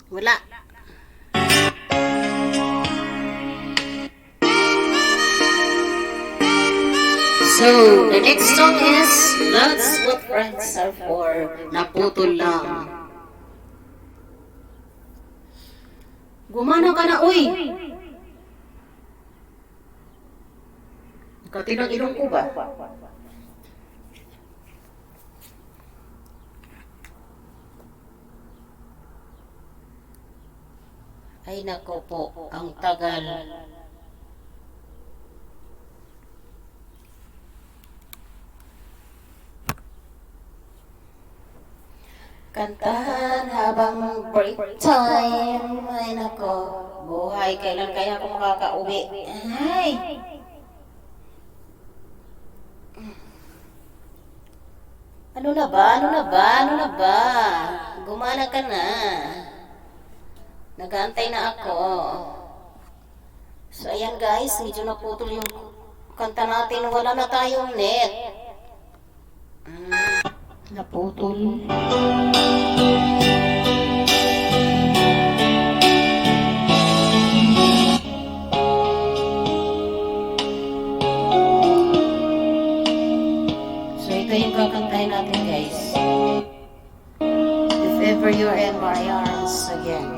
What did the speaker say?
Wala. So, the next song is That's What Friends Are For. Naputol lang. Gumana ka na, uy! Katinang ilong ko ba? Ay nako po, ang tagal. Kantahan habang break time. Ay nako, buhay, kailan kaya ako makakauwi? Ay! Ano na ba? Ano na ba? Ano na ba? Gumana ka na. Nag-aantay na ako. So, ayan guys, medyo naputol yung kanta natin. Wala na tayong net. Naputol. So, ito yung kakantahin natin guys. If ever you're in my arms again.